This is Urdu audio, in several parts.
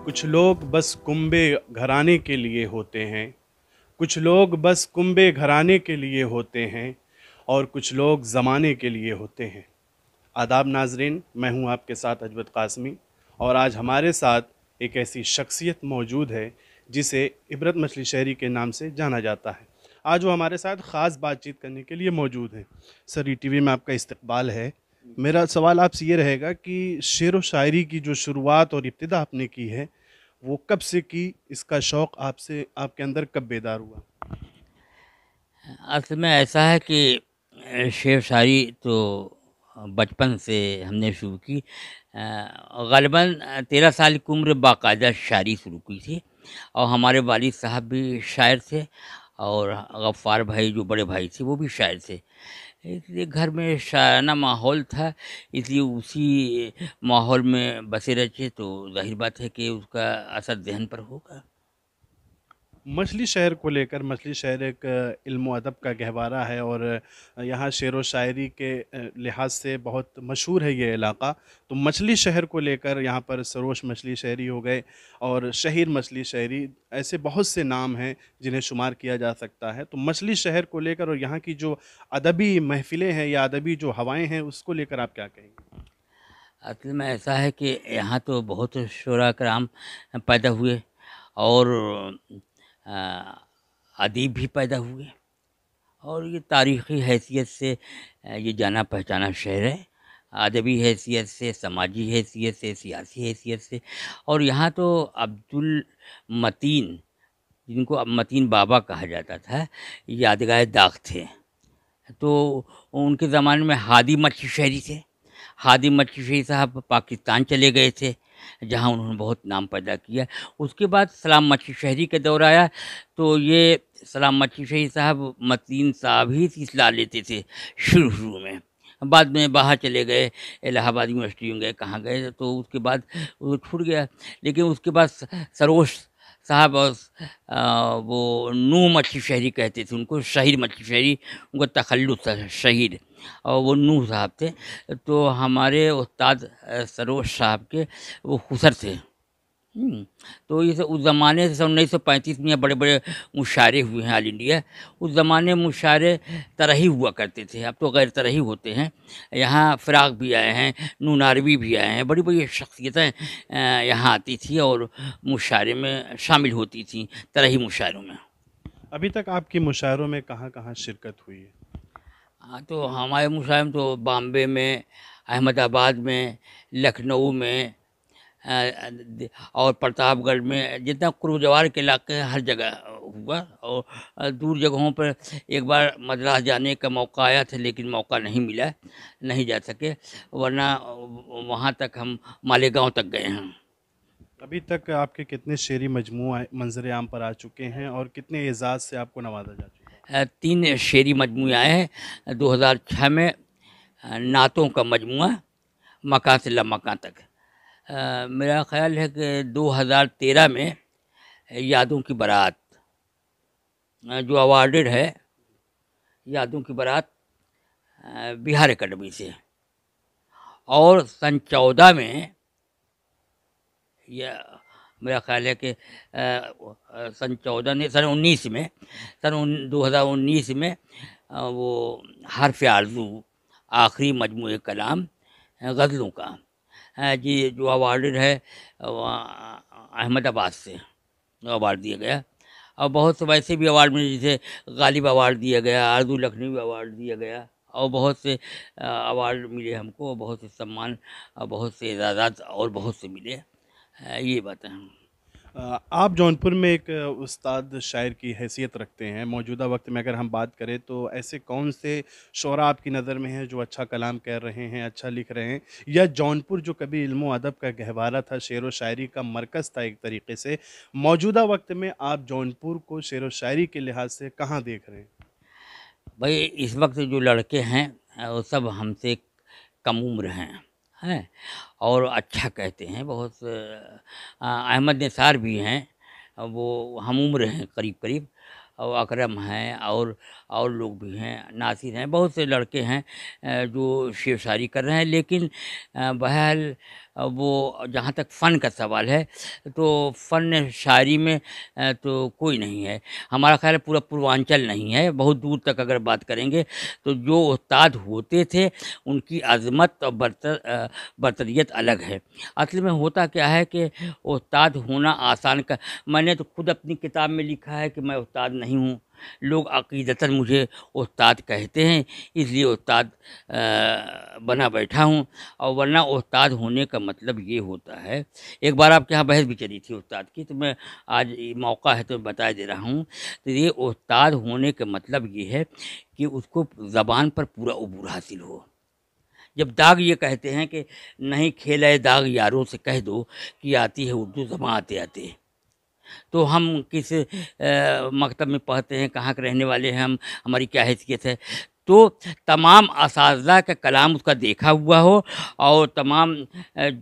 کچھ لوگ بس کنبے گھرانے کے لیے ہوتے ہیں، کچھ لوگ بس کنبے گھرانے کے لیے ہوتے ہیں اور کچھ لوگ زمانے کے لیے ہوتے ہیں۔ آداب ناظرین، میں ہوں آپ کے ساتھ اجود قاسمی، اور آج ہمارے ساتھ ایک ایسی شخصیت موجود ہے جسے عبرت مچھلی شہری کے نام سے جانا جاتا ہے۔ آج وہ ہمارے ساتھ خاص بات چیت کرنے کے لیے موجود ہیں۔ سر، ٹی وی میں آپ کا استقبال ہے۔ میرا سوال آپ سے یہ رہے گا کہ شعر و شاعری کی جو شروعات اور ابتدا آپ نے کی ہے وہ کب سے کی، اس کا شوق آپ کے اندر کب بیدار ہوا؟ اصل میں ایسا ہے کہ شعر شاعری تو بچپن سے ہم نے شروع کی۔ غالباً 13 سال کی عمر باقاعدہ شاعری شروع کی تھی، اور ہمارے والد صاحب بھی شاعر تھے، اور غفار بھائی جو بڑے بھائی تھے وہ بھی شاعر تھے، اس لیے گھر میں شاعرانہ ماحول تھا، اس لیے اسی ماحول میں بسے رہے، تو ظاہر بات ہے کہ اس کا اثر ذہن پر ہوگا۔ مچھلی شہر کو لے کر، مچھلی شہر ایک علم و ادب کا گہوارہ ہے، اور یہاں شعر و شاعری کے لحاظ سے بہت مشہور ہے یہ علاقہ۔ تو مچھلی شہر کو لے کر یہاں پر سروش مچھلی شہری ہو گئے اور شہیر مچھلی شہری، ایسے بہت سے نام ہیں جنہیں شمار کیا جا سکتا ہے۔ تو مچھلی شہر کو لے کر اور یہاں کی جو ادبی محفلیں ہیں یا ادبی جو ہوائیں ہیں اس کو لے کر آپ کیا کہیں گے؟ اصل میں ایسا ہے کہ یہاں تو بہت شعراء کرام پیدا ہوئے، اور ادیب بھی پیدا ہوئے، اور یہ تاریخی حیثیت سے یہ جانا پہچانا شہر ہے، ادبی حیثیت سے، سماجی حیثیت سے، سیاسی حیثیت سے۔ اور یہاں تو عبد المتین، جن کو اب متین بابا کہا جاتا تھا، یادگار داغ تھے۔ تو ان کے زمانے میں ہادی مچھی شہری تھے۔ ہادی مچھی شہری صاحب پاکستان چلے گئے تھے، جہاں انہوں نے بہت نام پیدا کیا۔ اس کے بعد سلام مچھی شہری کا دور آیا، تو یہ سلام مچھی شہری صاحب متین صاحب ہی اصلاح لیتے تھے شروع میں، بعد میں باہر چلے گئے، الہ آباد یونیورسٹی میں گئے، کہاں گئے، تو اس کے بعد وہ چھوٹ گیا۔ لیکن اس کے بعد سروش صاحب اور وہ نو مچھی شہری کہتے تھے ان کو، شہیر مچھی شہری، ان کا تخلص تھا شہیر، اور وہ نوح صاحب تھے۔ تو ہمارے استاد سروش صاحب کے وہ خسر تھے۔ تو یہ اس زمانے سے 1935 میں بڑے بڑے مشاعرے ہوئے ہیں آل انڈیا۔ اس زمانے مشاعرے طرحی ہوا کرتے تھے، اب تو غیر طرحی ہوتے ہیں۔ یہاں فراق بھی آئے ہیں، نوناروی بھی آئے ہیں، بڑی بڑی شخصیتیں یہاں آتی تھیں اور مشاعرے میں شامل ہوتی تھیں، طرحی مشاعروں میں۔ ابھی تک آپ کی مشاعروں میں کہاں کہاں شرکت ہوئی ہے؟ ہاں، تو ہمارے مشاعرے میں تو بامبے میں، احمد آباد میں، لکھنؤ میں، اور پرتاپ گڑھ میں، جتنا قرب جوار کے علاقے ہیں ہر جگہ ہوا، اور دور جگہوں پر ایک بار مدراس جانے کا موقع آیا تھا، لیکن موقع نہیں ملا، نہیں جا سکے، ورنہ وہاں تک ہم مالیگاؤں تک گئے ہیں۔ ابھی تک آپ کے کتنے شعری مجموعہ منظر عام پر آ چکے ہیں اور کتنے اعزاز سے آپ کو نوازا جا چکا ہے؟ 3 شعری مجموعے آئے ہیں۔ 2006 میں نعتوں کا مجموعہ مکان سے لامکان تک۔ میرا خیال ہے کہ 2013 میں یادوں کی بارات جو اوارڈڈ ہے، یادوں کی بارات بہار اکیڈمی سے، اور سن 14 میں یہ میرا خیال ہے کہ سن 14 نے سن 19 میں، سن 2019 میں وہ حرف آرزو، آخری مجموعہ کلام غزلوں کا، جی جو اوارڈڈ ہے احمد آباد سے اوارڈ دیا گیا، اور بہت سے ویسے بھی اوارڈ ملے، جیسے غالب اوارڈ دیا گیا، آرزو لکھنوی اوارڈ دیا گیا، اور بہت سے اوارڈ ملے ہم کو، بہت سے سمان، بہت سے اعزازات اور بہت سے ملے، یہ باتیں ہیں۔ آپ جونپور میں ایک استاد شاعر کی حیثیت رکھتے ہیں۔ موجودہ وقت میں اگر ہم بات کریں تو ایسے کون سے شعراء آپ کی نظر میں ہیں جو اچھا کلام کہہ رہے ہیں، اچھا لکھ رہے ہیں، یا جونپور جو کبھی علم و ادب کا گہوارہ تھا، شعر و شاعری کا مرکز تھا ایک طریقے سے، موجودہ وقت میں آپ جونپور کو شعر و شاعری کے لحاظ سے کہاں دیکھ رہے ہیں؟ بھائی اس وقت جو لڑکے ہیں وہ سب ہم سے کم عمر ہیں اور اچھا کہتے ہیں، بہت احمد نثار بھی ہیں، وہ ہم عمر ہیں قریب قریب، اور اکرم ہیں اور لوگ بھی ہیں، ناصر ہیں، بہت سے لڑکے ہیں جو شعر شاعری کر رہے ہیں، لیکن بہرحال وہ جہاں تک فن کا سوال ہے تو فن شاعری میں تو کوئی نہیں ہے، ہمارا خیال ہے پورا پوروانچل نہیں ہے، بہت دور تک اگر بات کریں گے تو جو استاد ہوتے تھے ان کی عظمت اور برتریت الگ ہے۔ اصل میں ہوتا کیا ہے کہ استاد ہونا آسان کا، میں نے تو خود اپنی کتاب میں لکھا ہے کہ میں استاد نہیں ہوں، لوگ عقیدتاً مجھے استاد کہتے ہیں، اس لیے استاد بنا بیٹھا ہوں، اور ورنہ استاد ہونے کا مطلب یہ ہوتا ہے، ایک بار آپ کے یہاں بحث بھی چلی تھی استاد کی، تو میں آج موقع ہے تو بتا دے رہا ہوں، تو یہ استاد ہونے کا مطلب یہ ہے کہ اس کو زبان پر پورا عبور حاصل ہو۔ جب داغ یہ کہتے ہیں کہ نہیں کھیلے داغ یاروں سے کہہ دو کہ آتی ہے اردو زباں آتے آتے، تو ہم کس مکتب میں پڑھتے ہیں، کہاں کے رہنے والے ہیں ہم، ہماری کیا حیثیت ہے، تو تمام اساتذہ کا کلام اس کا دیکھا ہوا ہو، اور تمام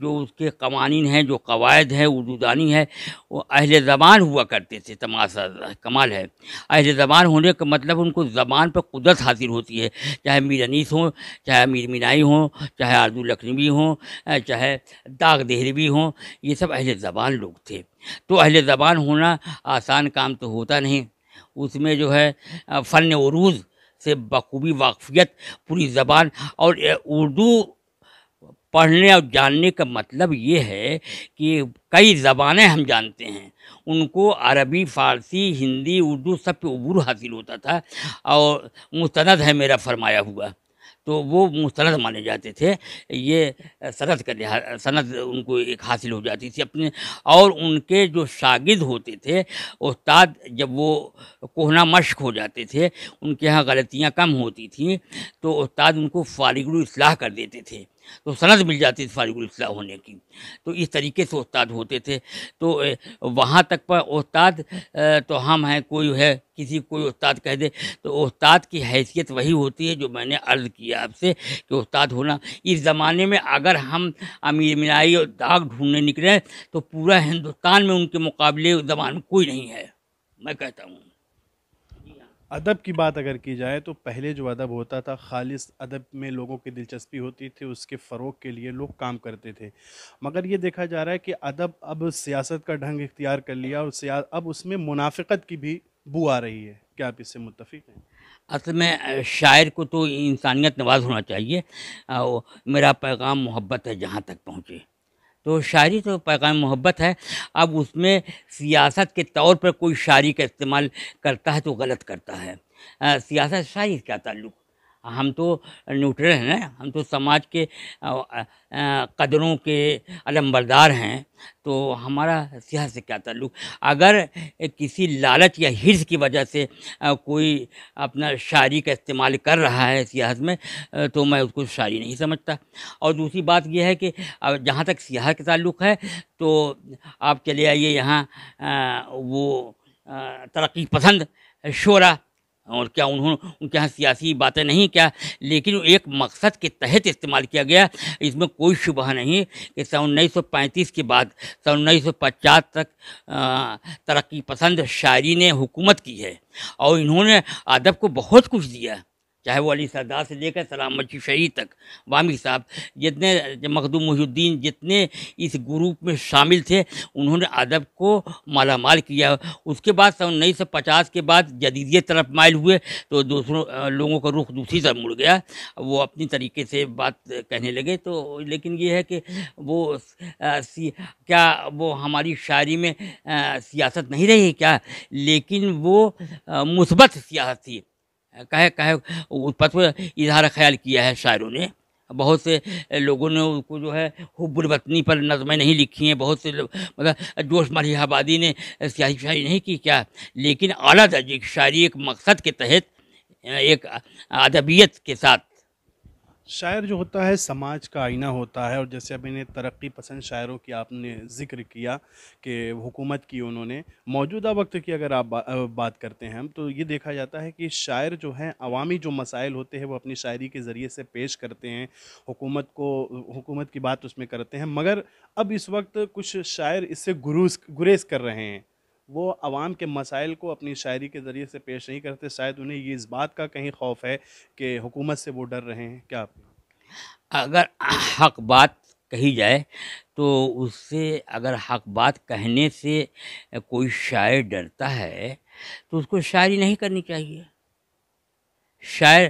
جو اس کے قوانین ہیں، جو قواعد ہیں اردو دانی ہے، وہ اہل زبان ہوا کرتے تھے، تمام اساتذہ، کمال ہے۔ اہل زبان ہونے کا مطلب ان کو زبان پر قدرت حاصل ہوتی ہے، چاہے میر انیس ہوں، چاہے امیر مینائی ہوں، چاہے آرزو لکھنوی ہوں، چاہے داغ دہلوی ہوں، یہ سب اہل زبان لوگ تھے۔ تو اہل زبان ہونا آسان کام تو ہوتا نہیں، اس میں جو ہے فن عروض سے بخوبی واقفیت، پوری زبان، اور اردو پڑھنے اور جاننے کا مطلب یہ ہے کہ کئی زبانیں ہم جانتے ہیں، ان کو عربی، فارسی، ہندی، اردو سب پہ عبور حاصل ہوتا تھا، اور مستند ہے میرا فرمایا ہوا، تو وہ مستند مانے جاتے تھے، یہ سند کا لحاظ، سند ان کو ایک حاصل ہو جاتی تھی اپنے، اور ان کے جو شاگرد ہوتے تھے استاد، جب وہ کوہنا مشق ہو جاتے تھے، ان کے ہاں غلطیاں کم ہوتی تھیں تو استاد ان کو فارغ الاصلاح کر دیتے تھے، تو سند مل جاتی تھی فارغ الاصلاح ہونے کی، تو اس طریقے سے استاد ہوتے تھے۔ تو وہاں تک پر استاد تو ہم ہیں، کوئی ہے کسی کوئی استاد کہہ دے تو استاد کی حیثیت وہی ہوتی ہے جو میں نے عرض کیا آپ سے کہ استاد ہونا، اس زمانے میں اگر ہم امیر مینائی اور داغ ڈھونڈنے نکلیں تو پورا ہندوستان میں ان کے مقابلے زبان میں کوئی نہیں ہے، میں کہتا ہوں۔ ادب کی بات اگر کی جائے تو پہلے جو ادب ہوتا تھا، خالص ادب میں لوگوں کی دلچسپی ہوتی تھی، اس کے فروغ کے لیے لوگ کام کرتے تھے، مگر یہ دیکھا جا رہا ہے کہ ادب اب سیاست کا ڈھنگ اختیار کر لیا، اور اب اس میں منافقت کی بھی بو آ رہی ہے، کیا آپ اس سے متفق ہیں؟ اصل میں شاعر کو تو انسانیت نواز ہونا چاہیے، میرا پیغام محبت ہے جہاں تک پہنچے، تو شاعری تو پیغام محبت ہے، اب اس میں سیاست کے طور پر کوئی شاعری کا استعمال کرتا ہے تو غلط کرتا ہے، سیاست شاعری سے کیا تعلق، ہم تو نیوٹرل ہیں نا، ہم تو سماج کے قدروں کے علمبردار ہیں، تو ہمارا سیاست سے کیا تعلق، اگر کسی لالچ یا حرص کی وجہ سے کوئی اپنا شاعری کا استعمال کر رہا ہے سیاست میں، تو میں اس کو شاعری نہیں سمجھتا۔ اور دوسری بات یہ ہے کہ جہاں تک سیاست کا تعلق ہے تو آپ چلے آئیے یہاں وہ ترقی پسند شعرا، اور کیا ان کے یہاں سیاسی باتیں نہیں کیا، لیکن ایک مقصد کے تحت استعمال کیا گیا، اس میں کوئی شبہ نہیں کہ سن 1935 کے بعد سن 1950 تک ترقی پسند شاعری نے حکومت کی ہے، اور انہوں نے ادب کو بہت کچھ دیا، چاہے وہ علی سردار سے لے کر سلام بخشی شہید تک، وامق صاحب، جتنے مخدوم محی الدین، جتنے اس گروپ میں شامل تھے، انہوں نے ادب کو مالا مال کیا۔ اس کے بعد سن 1950 کے بعد جدیدیت طرف مائل ہوئے تو دوسروں لوگوں کا رخ دوسری طرف مڑ گیا، وہ اپنی طریقے سے بات کہنے لگے، تو لیکن یہ ہے کہ وہ کیا وہ ہماری شاعری میں سیاست نہیں رہی کیا، لیکن وہ مثبت سیاست تھی، کہے اس پر اظہار خیال کیا ہے شاعروں نے، بہت سے لوگوں نے اس کو جو ہے حب الوطنی پر نظمیں نہیں لکھی ہیں، بہت سے مطلب جوش ملح آبادی نے سیاسی شاعری نہیں کی کیا، لیکن اعلیٰ درجے کی شاعری ایک مقصد کے تحت، ایک ادبیت کے ساتھ۔ شاعر جو ہوتا ہے سماج کا آئینہ ہوتا ہے، اور جیسے ابھی نے ترقی پسند شاعروں کی آپ نے ذکر کیا کہ حکومت کی انہوں نے، موجودہ وقت کی اگر آپ بات کرتے ہیں ہم، تو یہ دیکھا جاتا ہے کہ شاعر جو ہیں عوامی جو مسائل ہوتے ہیں وہ اپنی شاعری کے ذریعے سے پیش کرتے ہیں، حکومت کی بات اس میں کرتے ہیں، مگر اب اس وقت کچھ شاعر اس سے گریز کر رہے ہیں، وہ عوام کے مسائل کو اپنی شاعری کے ذریعے سے پیش نہیں کرتے؟ شاید انہیں یہ اس بات کا کہیں خوف ہے کہ حکومت سے وہ ڈر رہے ہیں، کیا آپ؟ اگر حق بات کہی جائے تو اس سے، اگر حق بات کہنے سے کوئی شاعر ڈرتا ہے تو اس کو شاعری نہیں کرنی چاہیے. شاعر،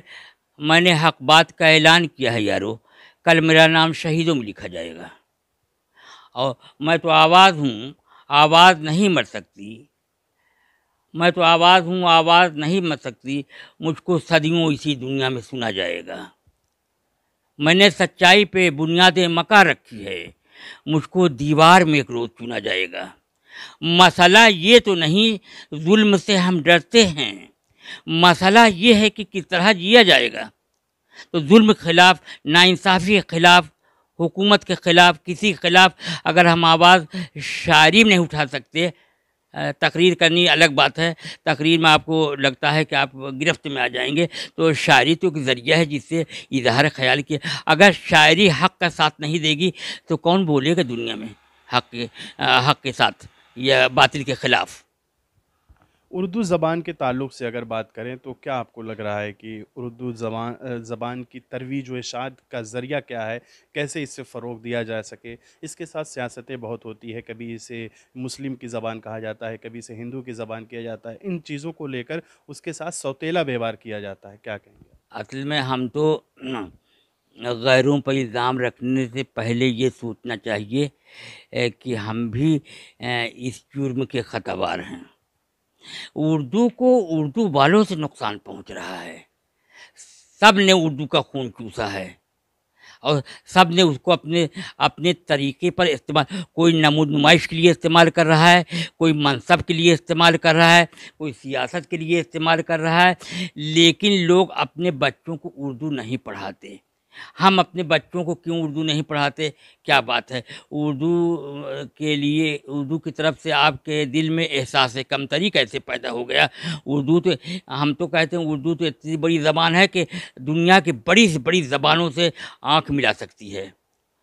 میں نے حق بات کا اعلان کیا ہے یارو، کل میرا نام شہیدوں میں لکھا جائے گا. اور میں تو آواز ہوں، آواز نہیں مر سکتی. میں تو آواز ہوں، آواز نہیں مر سکتی. مجھ کو صدیوں اسی دنیا میں سنا جائے گا. میں نے سچائی پہ بنیادیں مکا رکھی ہے. مجھ کو دیوار میں ایک روز چنا جائے گا. مسئلہ یہ تو نہیں ظلم سے ہم ڈرتے ہیں، مسئلہ یہ ہے کہ کس طرح جیا جائے گا. تو ظلم کے خلاف، ناانصافی کے خلاف، حکومت کے خلاف، کسی کے خلاف اگر ہم آواز شاعری میں نہیں اٹھا سکتے، تقریر کرنی الگ بات ہے، تقریر میں آپ کو لگتا ہے کہ آپ گرفت میں آ جائیں گے، تو شاعری تو ایک ذریعہ ہے جس سے اظہار خیال کیا. اگر شاعری حق کا ساتھ نہیں دے گی تو کون بولے گا دنیا میں حق کے ساتھ یا باطل کے خلاف؟ اردو زبان کے تعلق سے اگر بات کریں تو کیا آپ کو لگ رہا ہے کہ اردو زبان کی ترویج و اشاعت کا ذریعہ کیا ہے؟ کیسے اس سے فروغ دیا جا سکے؟ اس کے ساتھ سیاستیں بہت ہوتی ہے، کبھی اسے مسلم کی زبان کہا جاتا ہے، کبھی اسے ہندو کی زبان کیا جاتا ہے. ان چیزوں کو لے کر اس کے ساتھ سوتیلا ویوہار کیا جاتا ہے، کیا کہیں گے؟ اصل میں ہم تو غیروں پر الزام رکھنے سے پہلے یہ سوچنا چاہیے کہ ہم بھی اس جرم کے خطوار ہیں. اردو کو اردو والوں سے نقصان پہنچ رہا ہے. سب نے اردو کا خون چوسا ہے اور سب نے اس کو اپنے طریقے پر استعمال، کوئی نمود نمائش کے لیے استعمال کر رہا ہے، کوئی منصب کے لیے استعمال کر رہا ہے، کوئی سیاست کے لیے استعمال کر رہا ہے. لیکن لوگ اپنے بچوں کو اردو نہیں پڑھاتے. ہم اپنے بچوں کو کیوں اردو نہیں پڑھاتے؟ کیا بات ہے؟ اردو کے لیے، اردو کی طرف سے آپ کے دل میں احساس کمتری کیسے پیدا ہو گیا؟ اردو تو، ہم تو کہتے ہیں اردو تو اتنی بڑی زبان ہے کہ دنیا کی بڑی سے بڑی زبانوں سے آنکھ ملا سکتی ہے.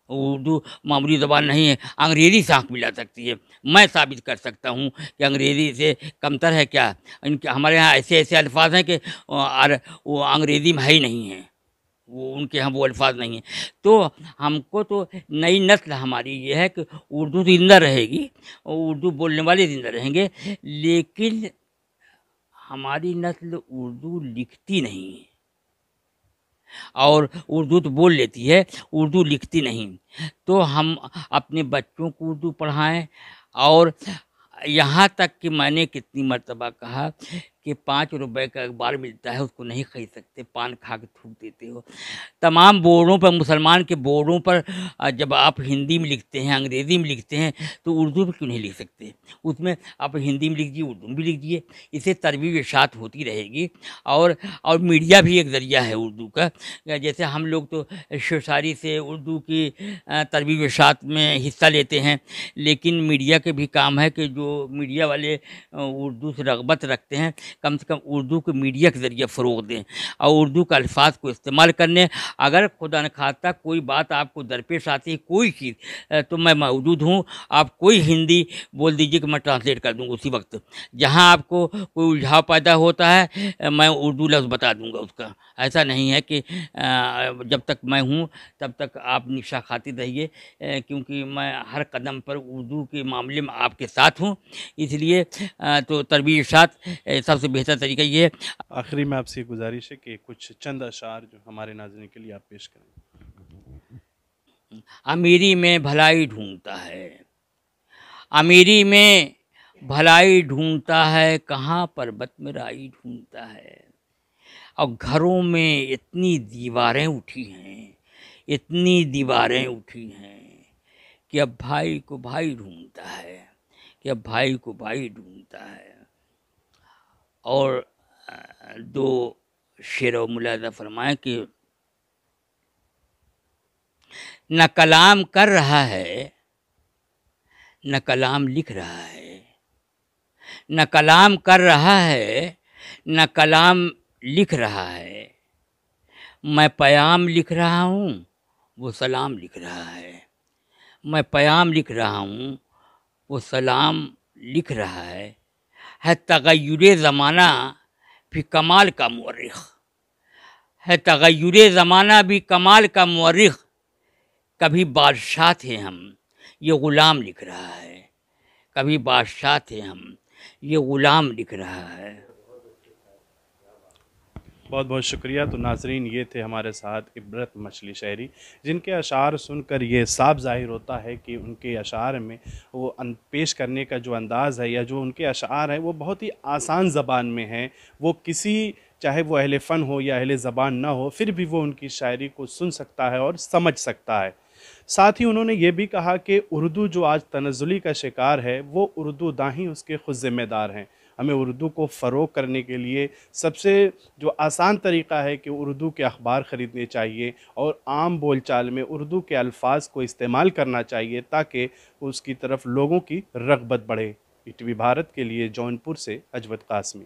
اردو معمولی زبان نہیں ہے، انگریزی سے آنکھ ملا سکتی ہے. میں ثابت کر سکتا ہوں کہ انگریزی سے کمتر ہے کیا؟ ہمارے ہاں ایسے ایسے الفاظ ہیں کہ وہ انگریزی میں ہے ہی نہیں ہیں، وہ ان کے ہاں وہ الفاظ نہیں ہیں. تو ہم کو تو نئی نسل ہماری یہ ہے کہ اردو زندہ رہے گی، اردو بولنے والے زندہ رہیں گے، لیکن ہماری نسل اردو لکھتی نہیں ہے. اور اردو تو بول لیتی ہے، اردو لکھتی نہیں. تو ہم اپنے بچوں کو اردو پڑھائیں. اور یہاں تک کہ میں نے کتنی مرتبہ کہا کہ 5 روپے کا اخبار ملتا ہے، اس کو نہیں خرید سکتے، پان کھا کے تھوک دیتے ہو. تمام بورڈوں پر، مسلمان کے بورڈوں پر جب آپ ہندی میں لکھتے ہیں، انگریزی میں لکھتے ہیں، تو اردو میں کیوں نہیں لکھ سکتے؟ اس میں آپ ہندی میں لکھ دیجیے، اردو میں بھی لکھ دیجیے. اسے ترویج اشاعت ہوتی رہے گی. اور میڈیا بھی ایک ذریعہ ہے اردو کا. جیسے ہم لوگ تو شعری سے اردو کی ترویج اشاعت میں حصہ لیتے ہیں، لیکن میڈیا کے بھی کام ہے کہ جو میڈیا والے اردو سے رغبت رکھتے ہیں، کم سے کم اردو کو میڈیا کے ذریعے فروغ دیں اور اردو کا الفاظ کو استعمال کرنے. اگر خدا نخواستہ کوئی بات آپ کو درپیش آتی ہے، کوئی چیز، تو میں موجود ہوں. آپ کوئی ہندی بول دیجیے کہ میں ٹرانسلیٹ کر دوں گا اسی وقت. جہاں آپ کو کوئی الجھاؤ پیدا ہوتا ہے، میں اردو لفظ بتا دوں گا اس کا. ایسا نہیں ہے کہ جب تک میں ہوں تب تک آپ نشا خاطر رہیے، کیونکہ میں ہر قدم پر اردو کے معاملے میں آپ کے ساتھ ہوں. اس لیے تو ترویج اشاعت سب سے بہتر طریقہ یہ ہے. آخری میں آپ سے گزارش ہے کہ کچھ چند اشعار جو ہمارے ناظرین کے لیے آپ پیش کریں. امیری میں بھلائی ڈھونڈتا ہے، امیری میں بھلائی ڈھونڈتا ہے، کہاں پر بدمرائی ڈھونڈتا ہے. اور گھروں میں اتنی دیواریں اٹھی ہیں، اتنی دیواریں اٹھی ہیں کہ اب بھائی کو بھائی ڈھونڈتا ہے، کہ اب بھائی کو بھائی ڈھونڈتا ہے. اور دو شعر و ملاحظہ فرمائیں کہ نہ کلام کر رہا ہے، نہ کلام لکھ رہا ہے. نہ کلام کر رہا ہے، نہ کلام لکھ رہا ہے. میں پیام لکھ رہا ہوں، وہ سلام لکھ رہا ہے. میں پیام لکھ رہا ہوں، وہ سلام لکھ رہا ہے. ہے تغیر زمانہ بھی کمال کا مورخ، ہے تغیر زمانہ بھی کمال کا مورخ، کبھی بادشاہ تھے ہم یہ غلام لکھ رہا ہے، کبھی بادشاہ تھے ہم یہ غلام لکھ رہا ہے۔ بہت بہت شکریہ۔ تو ناظرین، یہ تھے ہمارے ساتھ عبرت مچھلی شہری، جن کے اشعار سن کر یہ صاف ظاہر ہوتا ہے کہ ان کے اشعار میں وہ پیش کرنے کا جو انداز ہے یا جو ان کے اشعار ہیں وہ بہت ہی آسان زبان میں ہیں۔ وہ کسی، چاہے وہ اہل فن ہو یا اہل زبان نہ ہو، پھر بھی وہ ان کی شاعری کو سن سکتا ہے اور سمجھ سکتا ہے۔ ساتھ ہی انہوں نے یہ بھی کہا کہ اردو جو آج تنزلی کا شکار ہے، وہ اردو داں ہی اس کے خود ذمہ دار ہیں۔ ہمیں اردو کو فروغ کرنے کے لیے سب سے جو آسان طریقہ ہے کہ اردو کے اخبار خریدنے چاہیے اور عام بول چال میں اردو کے الفاظ کو استعمال کرنا چاہیے تاکہ اس کی طرف لوگوں کی رغبت بڑھے۔ ای ٹی وی بھارت کے لیے جونپور سے اجود قاسمی۔